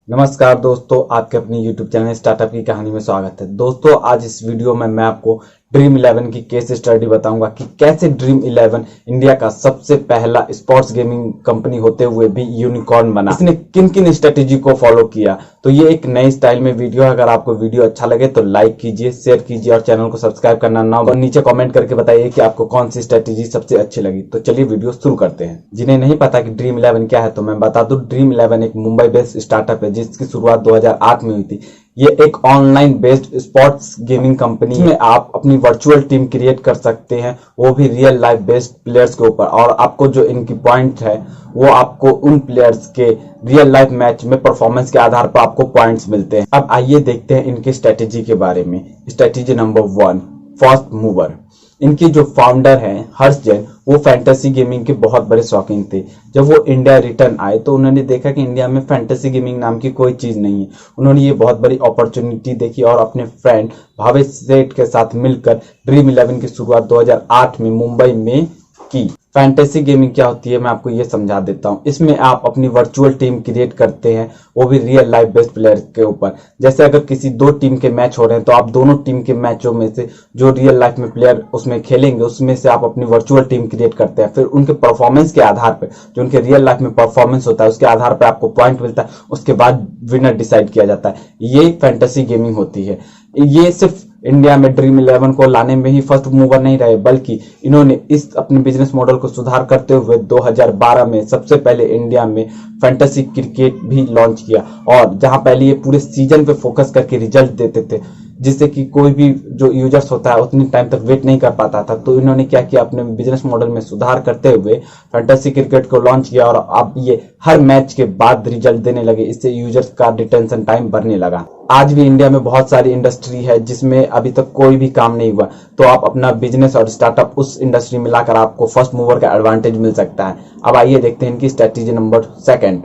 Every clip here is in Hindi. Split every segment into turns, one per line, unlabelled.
नमस्कार दोस्तों, आपके अपनी YouTube चैनल स्टार्टअप की कहानी में स्वागत है। दोस्तों, आज इस वीडियो में मैं आपको ड्रीम 11 की केस स्टडी बताऊंगा कि कैसे ड्रीम 11 इंडिया का सबसे पहला स्पोर्ट्स गेमिंग कंपनी होते हुए भी यूनिकॉर्न बना। इसने किन किन स्ट्रेटेजी को फॉलो किया। तो ये एक नई स्टाइल में वीडियो है। अगर आपको वीडियो अच्छा लगे तो लाइक कीजिए, शेयर कीजिए और चैनल को सब्सक्राइब करना ना भूलिए। नीचे कमेंट करके बताइए कि आपको कौन सी स्ट्रेटेजी सबसे अच्छी लगी। तो चलिए वीडियो शुरू करते हैं। जिन्हें नहीं पता कि ड्रीम 11 क्या है तो मैं बता दूं, ड्रीम 11 एक मुंबई बेस्ड स्टार्टअप है जिसकी शुरुआत 2008 में हुई थी। ये एक online based sports gaming company में आप अपनी वर्चुअल टीम क्रिएट कर सकते हैं, वो भी रियल लाइफ बेस्ड प्लेयर्स के ऊपर। और आपको जो इनकी पॉइंट है वो आपको उन प्लेयर्स के रियल लाइफ मैच में परफॉर्मेंस के आधार पर आपको पॉइंट्स मिलते हैं। अब आइए देखते हैं इनकी स्ट्रेटेजी के बारे में। Strategy number 1, fast mover. इनकी जो फाउंडर हैं हर्ष जैन, वो फैंटेसी गेमिंग के बहुत बड़े शौकीन थे। जब वो इंडिया रिटर्न आए तो उन्होंने देखा कि इंडिया में फैंटेसी गेमिंग नाम की कोई चीज नहीं है। उन्होंने ये बहुत बड़ी अपॉर्चुनिटी देखी और अपने फ्रेंड भावेश सेठ के साथ मिलकर ड्रीम 11 की शुरुआत 2008 में मुंबई में की। फैंटेसी गेमिंग क्या होती है मैं आपको ये समझा देता हूँ। इसमें आप अपनी वर्चुअल टीम क्रिएट करते हैं, वो भी रियल लाइफ बेस्ड प्लेयर के ऊपर। जैसे अगर किसी दो टीम के मैच हो रहे हैं तो आप दोनों टीम के मैचों में से जो रियल लाइफ में प्लेयर उसमें खेलेंगे उसमें से आप अपनी वर्चुअल टीम क्रिएट करते हैं। फिर उनके परफॉर्मेंस के आधार पर, जो उनके रियल लाइफ में परफॉर्मेंस होता है उसके आधार पर आपको पॉइंट मिलता है। उसके बाद विनर डिसाइड किया जाता है। ये फैंटेसी गेमिंग होती है। ये सिर्फ इंडिया में ड्रीम 11 को लाने में ही फर्स्ट मूवर नहीं रहे, बल्कि इन्होंने इस अपने बिजनेस मॉडल को सुधार करते हुए 2012 में सबसे पहले इंडिया में फैंटेसी क्रिकेट भी लॉन्च किया। और जहां पहले ये पूरे सीजन पे फोकस करके रिजल्ट देते थे, जिससे कि कोई भी जो यूजर्स होता है उतनी टाइम तक वेट नहीं कर पाता था। तो इन्होंने क्या किया, अपने बिजनेस मॉडल में सुधार करते हुए फैंटेसी क्रिकेट को लॉन्च किया और अब ये हर मैच के बाद रिजल्ट देने लगे। इससे यूजर्स का डिटेंशन टाइम बढ़ने लगा। आज भी इंडिया में बहुत सारी इंडस्ट्री है जिसमें अभी तक कोई भी काम नहीं हुआ, तो आप अपना बिजनेस और स्टार्टअप उस इंडस्ट्री में लाकर आपको फर्स्ट मूवर का एडवांटेज मिल सकता है। अब आइए देखते हैं इनकी स्ट्रेटेजी नंबर 2,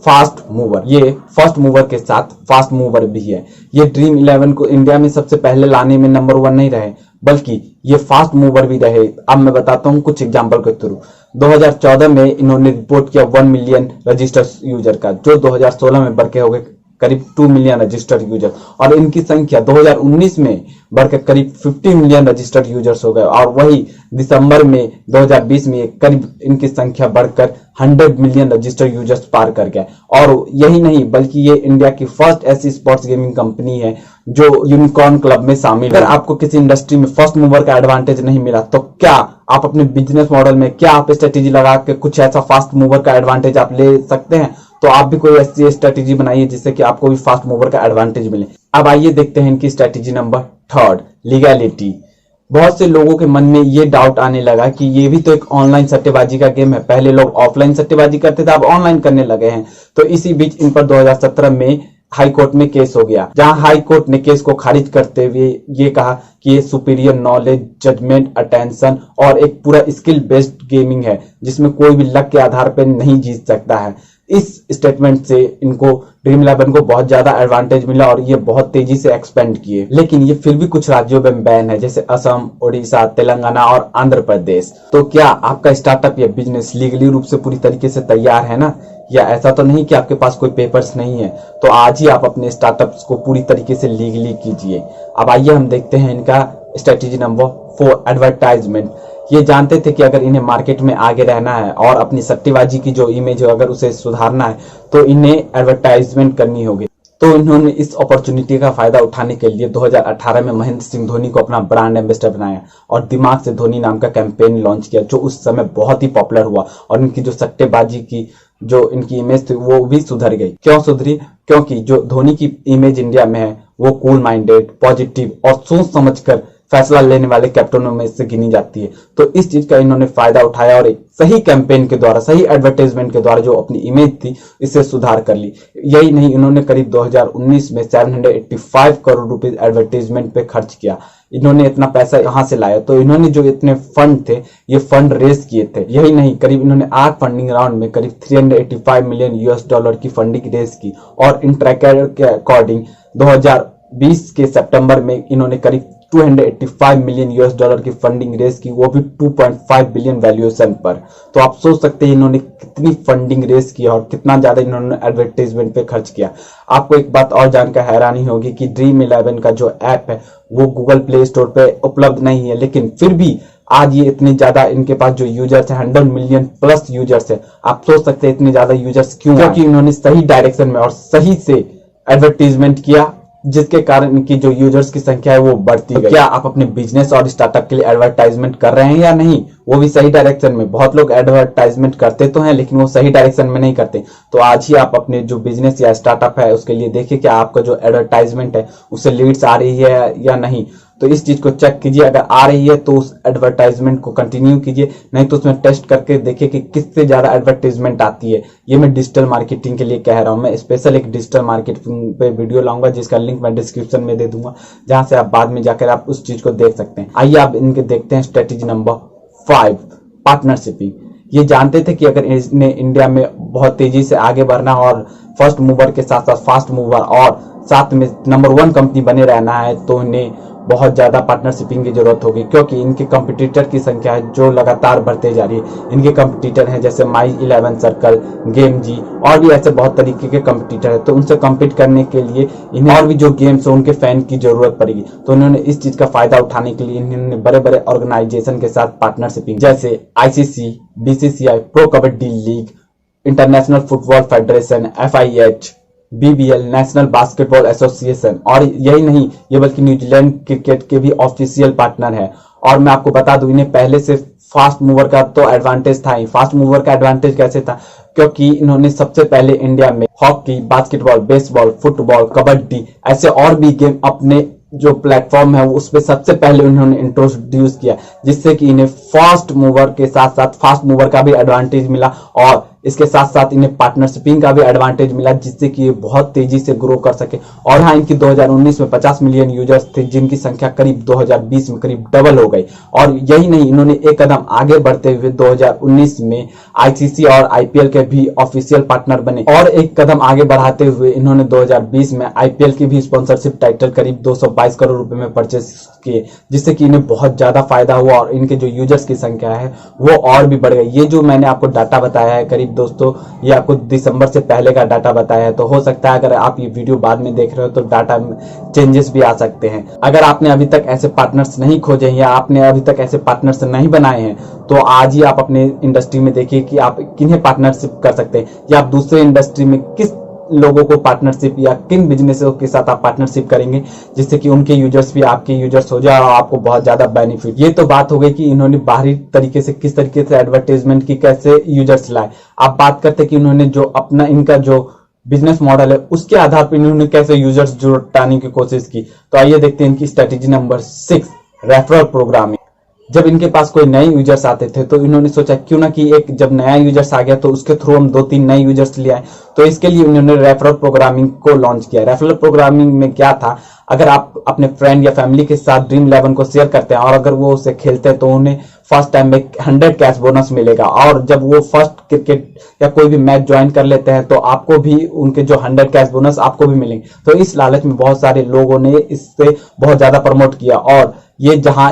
फास्ट मूवर। ये फर्स्ट मूवर के साथ फास्ट मूवर भी है। ये ड्रीम 11 को इंडिया में सबसे पहले लाने में नंबर 1 नहीं रहे, बल्कि ये फास्ट मूवर भी रहे। अब मैं बताता हूँ कुछ एग्जांपल के थ्रू। 2014 में इन्होंने रिपोर्ट किया 1 मिलियन रजिस्टर्ड यूजर का, जो 2016 में बढ़ के हो गए करीब 2 मिलियन रजिस्टर्ड यूजर। और इनकी संख्या 2019 में बढ़कर करीब 50 मिलियन रजिस्टर्ड यूजर्स हो गए। और वही दिसंबर में 2020 में करीब इनकी संख्या बढ़कर 100 मिलियन रजिस्टर्ड यूजर्स पार कर गया। और यही नहीं, बल्कि ये इंडिया की फर्स्ट ऐसी स्पोर्ट्स गेमिंग कंपनी है जो यूनिकॉर्न क्लब में शामिल है। अगर आपको किसी इंडस्ट्री में फर्स्ट मूवर का एडवांटेज नहीं मिला तो क्या आप अपने बिजनेस मॉडल में क्या आप स्ट्रेटेजी लगा के कुछ ऐसा फास्ट मूवर का एडवांटेज आप ले सकते हैं? तो आप भी कोई ऐसी स्ट्रेटेजी बनाइए जिससे कि आपको भी फास्ट मूवर का एडवांटेज मिले। अब आइए देखते हैं इनकी स्ट्रेटेजी नंबर 3, लीगैलिटी। बहुत से लोगों के मन में ये डाउट आने लगा कि ये भी तो एक ऑनलाइन सट्टेबाजी का गेम है। पहले लोग ऑफलाइन सट्टेबाजी करते थे, अब ऑनलाइन करने लगे हैं। तो इसी बीच इन पर 2017 में हाई कोर्ट में केस हो गया, जहां हाई कोर्ट ने केस को खारिज करते हुए ये कहा कि ये सुपीरियर नॉलेज, जजमेंट, अटेंशन और एक पूरा स्किल बेस्ड गेमिंग है जिसमें कोई भी लक के आधार पर नहीं जीत सकता है। इस स्टेटमेंट से इनको ड्रीम 11 को बहुत ज्यादा एडवांटेज मिला और ये बहुत तेजी से एक्सपेंड किए। लेकिन ये फिर भी कुछ राज्यों में बैन है, जैसे असम, ओडिशा, तेलंगाना और आंध्र प्रदेश। तो क्या आपका स्टार्टअप या बिजनेस लीगली रूप से पूरी तरीके से तैयार है ना? या ऐसा तो नहीं कि आपके पास कोई पेपर्स नहीं है? तो आज ही आप अपने स्टार्टअप्स को पूरी तरीके से लीगली कीजिए। अब आइए हम देखते हैं इनका स्ट्रेटेजी नंबर 4, एडवर्टाइजमेंट। ये जानते थे कि अगर इन्हें मार्केट में आगे रहना है और अपनी सट्टेबाजी की जो इमेज है अगर उसे सुधारना है तो इन्हें एडवर्टाइजमेंट करनी होगी। तो इन्होंने इस अपॉर्चुनिटी का फायदा उठाने के लिए 2018 में महेंद्र सिंह धोनी को अपना ब्रांड एम्बेसडर बनाया और दिमाग से धोनी नाम का कैंपेन लॉन्च किया, जो उस समय बहुत ही पॉपुलर हुआ। और इनकी जो सट्टेबाजी की जो इनकी इमेज थी वो भी सुधर गई। क्यों सुधरी? क्योंकि जो धोनी की इमेज इंडिया में है वो कूल माइंडेड, पॉजिटिव और सोच समझकर फैसला लेने वाले कैप्टनों में से गिनी जाती है। तो इस चीज का इन्होंने फायदा उठाया और एक सही कैंपेन के द्वारा, सही एडवर्टाइजमेंट के द्वारा जो अपनी इमेज थी इससे सुधार कर ली। यही नहीं, इन्होंने करीब 2019 में 785 करोड़ रुपए एडवर्टाइजमेंट पे खर्च किया। इन्होंने इतना पैसा कहां से लाया? तो इन्होंने जो इतने फंड थे ये फंड रेज किए थे। यही नहीं, करीब इन्होंने 8 फंडिंग राउंड में करीब 385 मिलियन US डॉलर की फंडिंग रेज की। और इंट्रैकर के अकॉर्डिंग 2020 के सितंबर में इन्होंने करीब 285 मिलियन यूएस डॉलर की फंडिंग रेस की, वो भी 2.5 बिलियन वैल्यूएशन पर। तो आप सोच सकते हैं इन्होंने कितनी फंडिंग रेस की और कितना ज्यादा इन्होंने एडवर्टाइजमेंट पे खर्च किया। आपको एक बात और जानकर हैरानी होगी कि ड्रीम 11 का जो ऐप है वो गूगल प्ले स्टोर पे उपलब्ध नहीं है, लेकिन फिर भी आज ये इतनी ज्यादा इनके पास जो यूजर्स है 100 मिलियन प्लस यूजर्स है। आप सोच सकते हैं इतने ज्यादा यूजर्स क्यों, क्योंकि इन्होंने सही डायरेक्शन में और सही से एडवर्टीजमेंट किया, जिसके कारण इनकी जो यूजर्स की संख्या है वो बढ़ती गई। क्या आप अपने बिजनेस और स्टार्टअप के लिए एडवर्टाइजमेंट कर रहे हैं या नहीं, वो भी सही डायरेक्शन में। बहुत लोग एडवर्टाइजमेंट करते तो हैं लेकिन वो सही डायरेक्शन में नहीं करते। तो आज ही आप अपने जो बिजनेस या स्टार्टअप है उसके लिए देखिए कि आपका जो एडवर्टाइजमेंट है उससे लीड्स आ रही है या नहीं। तो इस चीज को चेक कीजिए, अगर आ रही है तो उस एडवर्टाइजमेंट को कंटिन्यू कीजिए, नहीं तो उसमें टेस्ट करके देखिए कि किससे ज्यादा एडवर्टाइजमेंट आती है। ये मैं डिजिटल मार्केटिंग के लिए कह रहा हूं। मैं स्पेशल एक डिजिटल मार्केटिंग पे वीडियो लाऊंगा जिसका लिंक मैं डिस्क्रिप्शन में दे दूंगा, जहां से आप बाद में जाकर आप उस चीज को देख सकते हैं। आइए आप इनके देखते हैं स्ट्रेटेजी नंबर 5, पार्टनरशिपिंग। ये जानते थे कि अगर इसने इंडिया में बहुत तेजी से आगे बढ़ना और फर्स्ट मूवर के साथ साथ फास्ट मूवर और साथ में नंबर 1 कंपनी बने रहना है तो इन्हें बहुत ज्यादा पार्टनरशिपिंग की जरूरत होगी, क्योंकि इनके कंपटीटर की संख्या है जो लगातार बढ़ते जा रही है। इनके कंपटीटर हैं जैसे माई 11 सर्कल, गेम जी और भी ऐसे बहुत तरीके के कंपटीटर है। तो उनसे कम्पीट करने के लिए इन्हें और भी जो गेम्स है उनके फैन की जरूरत पड़ेगी। तो उन्होंने इस चीज का फायदा उठाने के लिए इन्होंने बड़े बड़े ऑर्गेनाइजेशन के साथ पार्टनरशिपिंग जैसे ICC, BCCI, pro kabaddi league, international football federation, FIH, BBL, national basketball association, और यही नहीं ये बल्कि न्यूजीलैंड क्रिकेट के भी ऑफिशियल पार्टनर है। और मैं आपको बता दूं इन्हें पहले से फास्ट मूवर का तो एडवांटेज था ही। फास्ट मूवर का एडवांटेज कैसे था, क्योंकि इन्होंने सबसे पहले इंडिया में hockey, basketball, baseball, football, kabaddi ऐसे और भी गेम अपने जो प्लेटफॉर्म है उस पे सबसे पहले उन्होंने इंट्रोड्यूस किया, जिससे कि इन्हें फास्ट मूवर के साथ साथ फास्ट मूवर का भी एडवांटेज मिला और इसके साथ साथ इन्हें पार्टनरशिपिंग का भी एडवांटेज मिला, जिससे कि ये बहुत तेजी से ग्रो कर सके। और हाँ, इनकी 2019 में 50 मिलियन यूजर्स थे, जिनकी संख्या करीब 2020 में करीब डबल हो गई। और यही नहीं, इन्होंने एक कदम आगे बढ़ते हुए 2019 में ICC और IPL के भी ऑफिशियल पार्टनर बने, और एक कदम आगे बढ़ाते हुए इन्होंने 2020 में IPL की भी स्पॉन्सरशिप टाइटल करीब 222 करोड़ रुपए में परचेस किए, जिससे कि इन्हें बहुत ज्यादा फायदा हुआ और इनके जो यूजर्स की संख्या है वो और भी बढ़ गई। ये जो मैंने आपको डाटा बताया है करीब दोस्तों, ये आपको दिसंबर से पहले का डाटा बताया है। तो हो सकता है अगर आप ये वीडियो बाद में देख रहे हो तो डाटा में चेंजेस भी आ सकते हैं। अगर आपने अभी तक ऐसे पार्टनर्स नहीं खोजे या आपने अभी तक ऐसे पार्टनर्स नहीं बनाए हैं तो आज ही आप अपने इंडस्ट्री में देखिए कि आप किन्हें पार्टनरशिप कर सकते हैं, या आप दूसरे इंडस्ट्री में किस लोगों को पार्टनरशिप या किन बिजनेसों के साथ आप पार्टनरशिप करेंगे, जिससे कि उनके यूजर्स भी आपके यूजर्स हो जाए और आपको बहुत ज्यादा बेनिफिट। ये तो बात हो गई कि इन्होंने बाहरी तरीके से किस तरीके से एडवर्टाइजमेंट की, कैसे यूजर्स लाए। आप बात करते कि इन्होंने जो अपना इनका जो बिजनेस मॉडल है उसके आधार पर इन्होंने कैसे यूजर्स जुटाने की कोशिश की। तो आइए देखते हैं इनकी स्ट्रेटेजी नंबर 6, रेफरल प्रोग्रामिंग। जब इनके पास कोई नए यूजर्स आते थे तो इन्होंने सोचा क्यों ना कि एक जब नया यूजर्स आ गया तो उसके थ्रू हम 2-3 नए यूजर्स ले आए। तो इसके लिए उन्होंने रेफरल प्रोग्रामिंग को लॉन्च किया। रेफरल प्रोग्रामिंग में क्या था, अगर आप अपने फ्रेंड या फैमिली के साथ ड्रीम 11 को शेयर करते हैं और अगर वो उसे खेलते हैं तो उन्हें फर्स्ट टाइम में 100 कैश बोनस मिलेगा, और जब वो फर्स्ट क्रिकेट या कोई भी मैच ज्वाइन कर लेते हैं तो आपको भी उनके जो 100 कैश बोनस आपको भी मिलेंगे। तो इस लालच में बहुत सारे लोगों ने इससे बहुत ज्यादा प्रमोट किया, और ये जहां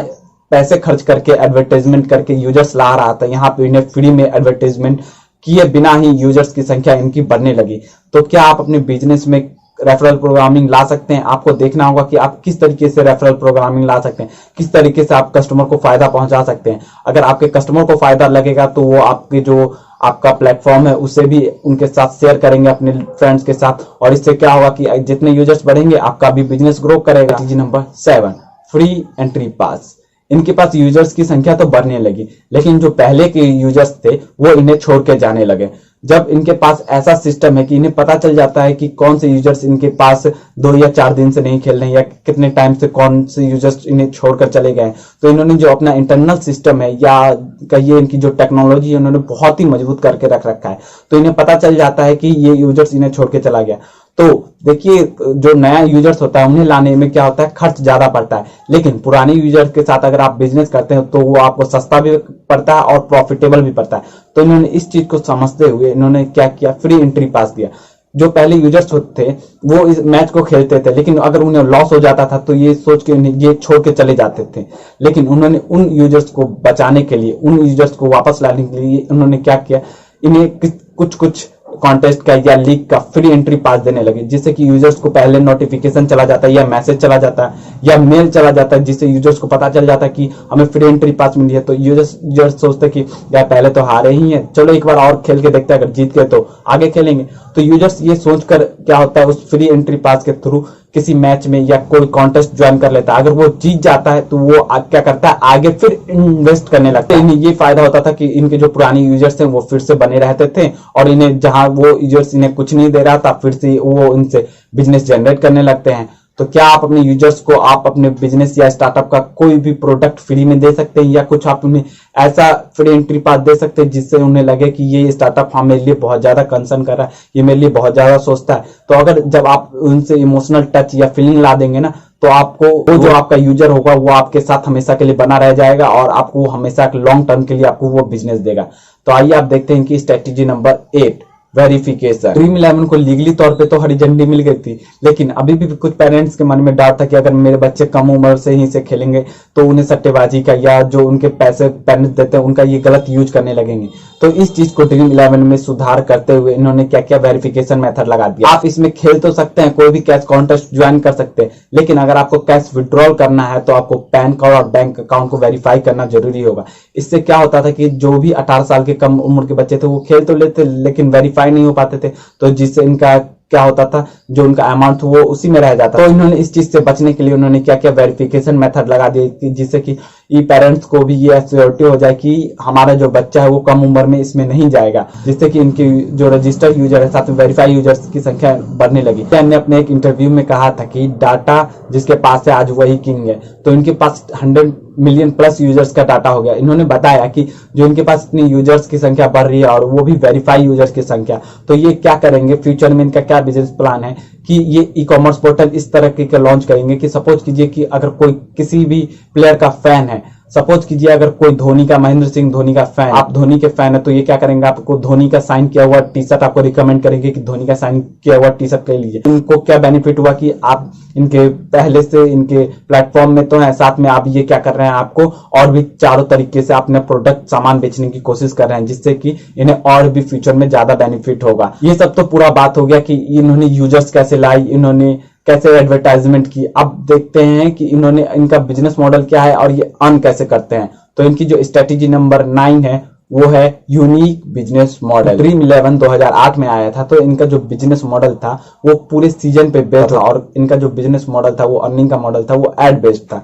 पैसे खर्च करके एडवर्टाइजमेंट करके यूजर्स ला रहा था, यहाँ पे इन्हें फ्री में एडवर्टाइजमेंट किए बिना ही यूजर्स की संख्या इनकी बढ़ने लगी। तो क्या आप अपने बिजनेस में रेफरल प्रोग्रामिंग ला सकते हैं? आपको देखना होगा कि आप किस तरीके से रेफरल प्रोग्रामिंग ला सकते हैं, किस तरीके से आप कस्टमर को फायदा पहुंचा सकते हैं। अगर आपके कस्टमर को फायदा लगेगा तो वो आपके जो आपका प्लेटफॉर्म है उसे भी उनके साथ शेयर करेंगे अपने फ्रेंड्स के साथ, और इससे क्या होगा कि जितने यूजर्स बढ़ेंगे आपका भी बिजनेस ग्रो करेगा। स्ट्रेटजी नंबर 7, फ्री एंट्री पास। इनके पास यूजर्स की संख्या तो बढ़ने लगी, लेकिन जो पहले के यूजर्स थे वो इन्हें छोड़ के जाने लगे। जब इनके पास ऐसा सिस्टम है कि इन्हें पता चल जाता है कि कौन से यूजर्स इनके पास 2 या 4 दिन से नहीं खेल रहे हैं या कितने टाइम से कौन से यूजर्स इन्हें छोड़कर चले गए, तो इन्होंने जो अपना इंटरनल सिस्टम है या कहिए इनकी जो टेक्नोलॉजी है उन्होंने बहुत ही मजबूत करके रख रखा है। तो इन्हें पता चल जाता है कि ये यूजर्स इन्हें छोड़ के चला गया। तो देखिए जो नया यूजर्स होता है उन्हें लाने में क्या होता है, खर्च ज्यादा पड़ता है, लेकिन पुराने यूजर्स के साथ अगर आप बिजनेस करते हैं तो वो आपको सस्ता भी पड़ता है और प्रॉफिटेबल भी पड़ता है। तो इन्होंने इस चीज को समझते हुए इन्होंने क्या किया, फ्री एंट्री पास दिया। जो पहले यूजर्स थे वो इस मैच को खेलते थे, लेकिन अगर उन्हें लॉस हो जाता था तो ये सोच के ये छोड़ के चले जाते थे। लेकिन उन्होंने उन यूजर्स को बचाने के लिए, उन यूजर्स को वापस लाने के लिए उन्होंने क्या किया, इन्हें कुछ कॉन्टेस्ट का या लीग का फ्री एंट्री पास देने लगे, जिससे कि यूजर्स को पहले नोटिफिकेशन चला जाता है या मैसेज चला जाता है या मेल चला जाता है, जिससे यूजर्स को पता चल जाता है कि हमें फ्री एंट्री पास मिली है। तो यूजर्स सोचते कि यार पहले तो हारे ही हैं, चलो एक बार और खेल के देखते हैं, अगर जीत गए तो आगे खेलेंगे। तो यूजर्स ये सोचकर क्या होता है, उस फ्री एंट्री पास के थ्रू किसी मैच में या कोई कॉन्टेस्ट ज्वाइन कर लेता है। अगर वो जीत जाता है तो वो क्या करता है, आगे फिर इन्वेस्ट करने लगता है। इन्हें ये फायदा होता था कि इनके जो पुराने यूजर्स थे वो फिर से बने रहते थे, और इन्हें जहां वो यूजर्स इन्हें कुछ नहीं दे रहा था, फिर से वो इनसे बिजनेस जनरेट करने लगते हैं। तो क्या आप अपने यूजर्स को आप अपने बिजनेस या स्टार्टअप का कोई भी प्रोडक्ट फ्री में दे सकते हैं, या कुछ आप उन्हें ऐसा फ्री एंट्री पास दे सकते हैं जिससे उन्हें लगे कि ये स्टार्टअप हमारे लिए बहुत ज्यादा कंसर्न कर रहा है, ये मेरे लिए बहुत ज्यादा सोचता है। तो अगर जब आप उनसे इमोशनल टच या फीलिंग ला देंगे ना, तो आपको वो जो आपका यूजर होगा वो आपके साथ हमेशा के लिए बना रह जाएगा, और आपको हमेशा लॉन्ग टर्म के लिए आपको वो बिजनेस देगा। तो आइए आप देखते हैं कि स्ट्रेटेजी नंबर 8, वेरिफिकेशन। ड्रीम 11 को लीगली तौर पे तो हरी झंडी मिल गई थी, लेकिन अभी भी कुछ पेरेंट्स के मन में डाउट था कि अगर मेरे बच्चे कम उम्र से ही से खेलेंगे तो उन्हें सट्टेबाजी का या जो उनके पैसे पेरेंट्स देते हैं उनका ये गलत यूज करने लगेंगे। तो इस चीज को ड्रीम 11 में सुधार करते हुए इन्होंने क्या क्या वेरिफिकेशन मेथड लगा दिया। आप इसमें खेल तो सकते हैं, कोई भी कैश कॉन्टेस्ट ज्वाइन कर सकते हैं, लेकिन अगर आपको कैश विड्रॉल करना है तो आपको पैन कार्ड और बैंक अकाउंट को वेरीफाई करना जरूरी होगा। इससे क्या होता था कि जो भी 18 साल के कम उम्र के बच्चे थे वो खेल तो लेते लेकिन वेरीफाई नहीं हो पाते थे, तो जिससे इनका क्या होता था, जो उनका अमाउंट वो उसी में रह जाता। तो इन्होंने इस चीज से बचने के लिए उन्होंने क्या क्या वेरिफिकेशन मेथड लगा दिए, जिससे कि पेरेंट्स को भी ये एश्योरिटी हो जाए कि हमारा जो बच्चा है वो कम उम्र में इसमें नहीं जाएगा, जिससे कि इनके जो रजिस्टर्ड यूजर है साथ में वेरीफाई यूजर्स की संख्या बढ़ने लगी। ने अपने एक इंटरव्यू में कहा था कि डाटा जिसके पास है आज वही किंग है। तो इनके पास 100 मिलियन प्लस यूजर्स का डाटा हो गया। इन्होंने बताया कि जो इनके पास इतनी यूजर्स की संख्या बढ़ रही है और वो भी वेरीफाई यूजर्स की संख्या, तो ये क्या करेंगे फ्यूचर में, इनका क्या बिजनेस प्लान है कि ये ई कॉमर्स पोर्टल इस तरह के लॉन्च करेंगे कि सपोज कीजिए कि अगर कोई किसी भी प्लेयर का फैन है, सपोज कीजिए अगर कोई धोनी का, महेंद्र सिंह धोनी का फैन, आप धोनी के फैन है, तो ये क्या करेंगे, आपको धोनी का साइन किया हुआ टी शर्ट आपको रिकमेंड करेंगे कि धोनी का साइन किया हुआ टी शर्ट ले लीजिए। इनको क्या बेनिफिट हुआ कि आप इनके पहले से इनके प्लेटफॉर्म में तो है, साथ में आप ये क्या कर रहे हैं, आपको और भी चारों तरीके से अपने प्रोडक्ट सामान बेचने की कोशिश कर रहे हैं, जिससे कि इन्हें और भी फ्यूचर में ज्यादा बेनिफिट होगा। ये सब तो पूरा बात हो गया कि इन्होंने यूजर्स कैसे लाई, इन्होंने कैसे एडवर्टाइजमेंट की। अब देखते हैं कि इन्होंने इनका बिजनेस मॉडल क्या है और ये अर्न कैसे करते हैं। तो इनकी जो स्ट्रेटेजी नंबर 9 है वो है यूनिक बिजनेस मॉडल। ड्रीम 11 2008 में आया था, तो इनका जो बिजनेस मॉडल था वो पूरे सीजन पे बेस्ड था, और इनका जो बिजनेस मॉडल था वो अर्निंग का मॉडल था, वो एड बेस्ड था।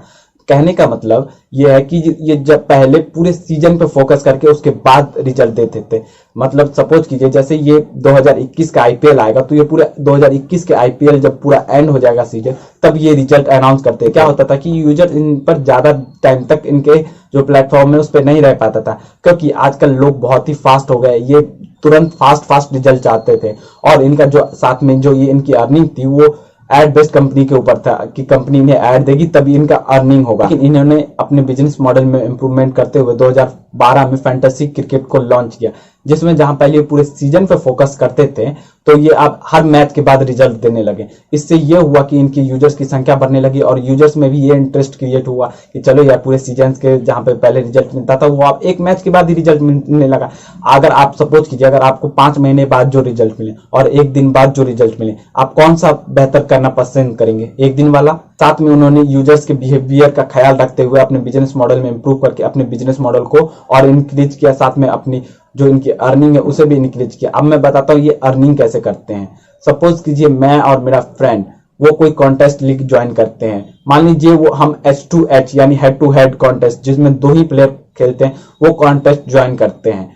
कहने का मतलब ये है कि ये जब पहले पूरे सीजन पे फोकस करके उसके बाद रिजल्ट देते थे। मतलब सपोज कीजिए जैसे ये 2021 का आईपीएल आएगा, तो ये पूरा 2021 के आईपीएल जब पूरा एंड हो जाएगा सीजन, तब ये रिजल्ट अनाउंस करते हैं। क्या होता था कि यूजर इन पर ज्यादा टाइम तक इनके जो प्लेटफॉर्म है उस पर नहीं रह पाता था, क्योंकि आजकल लोग बहुत ही फास्ट हो गए, ये तुरंत फास्ट रिजल्ट चाहते थे। और इनका जो साथ में जो ये इनकी अर्निंग थी वो एड बेस्ड कंपनी के ऊपर था कि कंपनी इन्हें ऐड देगी तभी इनका अर्निंग होगा। लेकिन इन्होंने अपने बिजनेस मॉडल में इंप्रूवमेंट करते हुए 2012 में फैंटेसी क्रिकेट को लॉन्च किया, जिसमें जहां पहले पूरे सीजन पे फोकस करते थे, तो ये अब हर मैच के बाद रिजल्ट देने लगे। इससे ये हुआ कि इनकी यूजर्स की संख्या बढ़ने लगी और यूजर्स में भी ये इंटरेस्ट क्रिएट हुआ कि चलो यार पूरे सीजन के जहां पे पहले रिजल्ट मिलता था वो आप एक मैच के बाद ही रिजल्ट मिलने लगा। अगर आप सपोज कीजिए अगर आपको 5 महीने बाद जो रिजल्ट मिले और 1 दिन बाद जो रिजल्ट मिले, आप कौन सा बेहतर करना पसंद करेंगे, 1 दिन वाला? साथ में उन्होंने यूजर्स के बिहेवियर का ख्याल रखते हुए अपने बिजनेस मॉडल में इंप्रूव करके अपने बिजनेस मॉडल को और इंक्रीज किया, साथ में अपनी जो इनकी अर्निंग है उसे भी इंक्रीज किया। अब मैं बताता हूँ ये अर्निंग कैसे करते हैं। सपोज कीजिए मैं और मेरा फ्रेंड वो कोई कॉन्टेस्ट लीग ज्वाइन करते हैं, मान लीजिए वो हम H2H यानी हेड टू हेड कॉन्टेस्ट जिसमें 2 ही प्लेयर खेलते हैं वो कॉन्टेस्ट ज्वाइन करते हैं।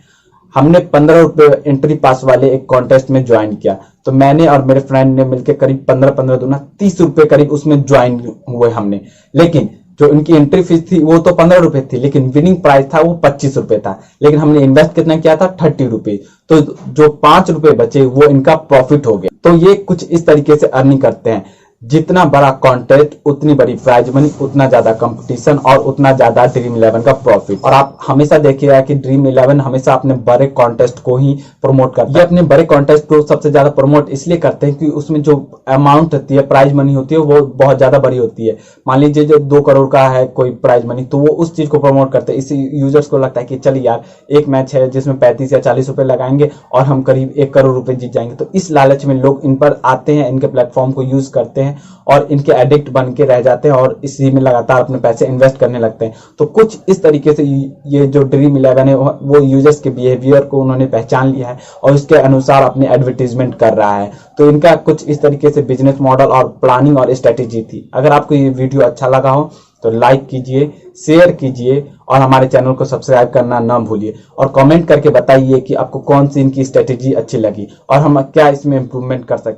हमने 15 रुपए एंट्री पास वाले एक कॉन्टेस्ट में ज्वाइन किया, तो मैंने और मेरे फ्रेंड ने मिलकर करीब 15 दूना 30 रुपए करीब उसमें ज्वाइन हुए हमने। लेकिन जो इनकी एंट्री फीस थी वो तो 15 रुपए थी, लेकिन विनिंग प्राइस था वो 25 रुपए था, लेकिन हमने इन्वेस्ट कितना किया था 30 रुपए, तो जो 5 रुपए बचे वो इनका प्रॉफिट हो गया। तो ये कुछ इस तरीके से अर्निंग करते हैं। जितना बड़ा कॉन्टेस्ट उतनी बड़ी प्राइज मनी, उतना ज्यादा कंपटीशन और उतना ज्यादा ड्रीम 11 का प्रॉफिट। और आप हमेशा देखिएगा कि ड्रीम 11 हमेशा अपने बड़े कॉन्टेस्ट को ही प्रमोट करता है। ये अपने बड़े कॉन्टेस्ट को सबसे ज्यादा प्रमोट इसलिए करते हैं कि उसमें जो अमाउंट होती है, प्राइज मनी होती है, वो बहुत ज्यादा बड़ी होती है। मान लीजिए जो 2 करोड़ का है कोई प्राइज मनी, तो वो उस चीज को प्रमोट करते हैं। इससे यूजर्स को लगता है कि चल यार एक मैच है जिसमें 35 या 40 रुपए लगाएंगे और हम करीब 1 करोड़ रुपए जीत जाएंगे। तो इस लालच में लोग इन पर आते हैं, इनके प्लेटफॉर्म को यूज करते हैं और इनके एडिक्ट बन के रह जाते हैं और इसी में लगातार अपने पैसे इन्वेस्ट करने लगते हैं। तो कुछ इस तरीके से ये जो ड्रीम 11 है वो यूजर्स के बिहेवियर को उन्होंने पहचान लिया है और उसके अनुसार अपने एडवर्टीजमेंट कर रहा है। तो इनका कुछ इस तरीके से बिजनेस मॉडल और प्लानिंग और स्ट्रेटेजी थी। अगर आपको ये वीडियो अच्छा लगा हो तो लाइक कीजिए, शेयर कीजिए और हमारे चैनल को सब्सक्राइब करना ना भूलिए और कमेंट करके बताइए कि आपको कौन सी इनकी स्ट्रेटेजी अच्छी लगी और हम क्या इसमें इंप्रूवमेंट कर सकते हैं।